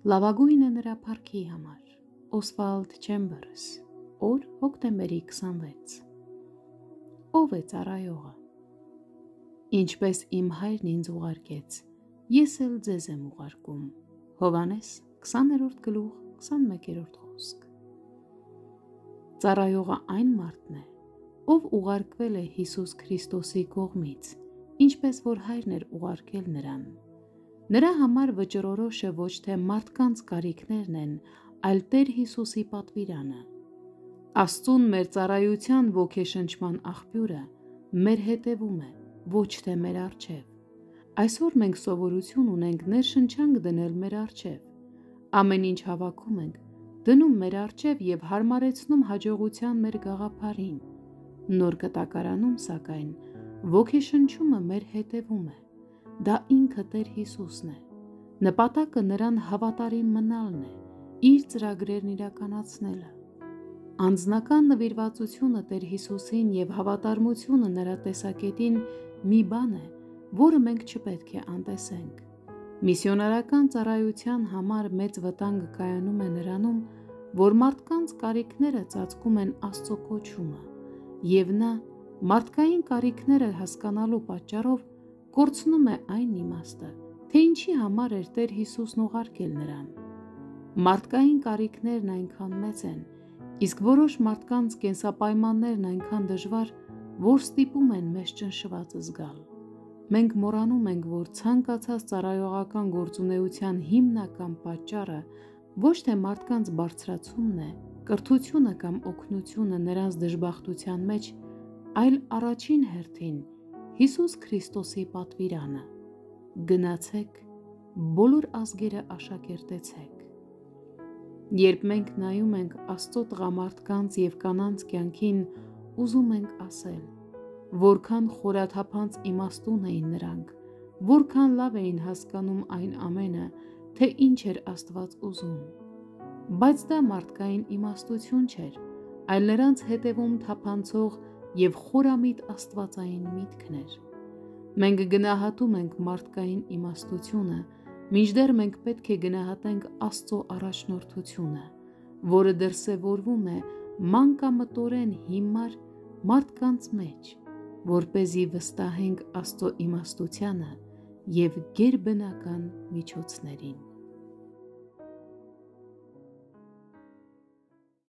Լավագույնը նրա փառքի համար։ Օսվալդ Չեմբերս, օր հոկտեմբերի 26։ Ով է ծառայողը։ Ինչպես իմ հայրն ինձ ուղարկեց, ես էլ ձեզ եմ ուղարկում։ Հովհաննես 20-րդ գլուխ 21-րդ խոսք։ Ծառայողը այն մարդն է, ով ուղարկվել է Հիսուս Քրիստոսի կողմից, ինչպես որ հայրն էր ուղարկել նրան։ Նրա համար վճռորոշը ոչ թե մարդկանց կարիքներն են, այլ Տեր Հիսուսի պատվիրանը։ Աստծուն մեր ծառայության ոգեշնչման աղբյուրը մեր հետևում է, ոչ թե մեր առջև։ Այսօր մենք սովորություն ունենք ներշնչանք դնել մեր առջև։ Ամեն ինչ հավաքում ենք, դնում մեր առջև և հարմարեցնում հաջողության մեր գաղափարին։ Նոր կտակարանում, սակայն, ոգեշնչումը մեր հետևում է։ Դա ինքը Տեր Հիսուսն է։ Նպատակը նրան հավատարիմ մնալն է, իր ծրագրերն իրականացնելը։ Անձնական նվիրվածությունը Տեր Հիսուսին և հավատարմությունը նրա տեսակետին մի բան է, որը մենք չպետք է անտեսենք։ Միսիոնարական ծառայության համար մեծ վտանգը կայանում է նրանում, որ մարդկանց կարիքները ծածկում են Աստծո կոչումը, և նա մարդկային կարիքները հասկանալու պատճառով կորցնում է այն իմաստը, թե ինչի համար էր Տեր Հիսուսն ուղարկել նրան։ Մարդկային կարիքներն այնքան մեծ են, իսկ որոշ մարդկանց կենսապայմաններն այնքան դժվար, որ ստիպում են մեզ ճնշված զգալ։ Մենք մոռանում ենք, որ ցանկացած ծառայողական գործունեության հիմնական պատճառը ոչ թե մարդկանց բարձրացումն է, կրթությունը կամ օգնությունը նրանց դժբախտության մեջ, այլ առաջին հերթին Հիսուս Քրիստոսի պատվիրանը։ Գնացեք, բոլոր ազգերը աշակերտեցեք։ Երբ մենք նայում ենք Աստծո տղամարդկանց և կանանց կյանքին, ուզում ենք ասել, որքան խորաթափանց իմաստուն էին նրանք, որքան լավ էին հասկանում այն ամենը, թե ինչ էր Աստված ուզում։ Բայց դա մարդկային իմաստություն չէր, այլ նրանց հետևում թափանցող և խորամիտ աստվածային միտքն էր։ Մենք գնահատում ենք մարդկային իմաստությունը, մինչդեռ մենք պետք է գնահատենք Աստծո առաջնորդությունը, որը դրսևորվում է մանկամտորեն հիմար մարդկանց մեջ, որպեսզի վստահենք Աստծո իմաստությանը և գերբնական միջոցներին։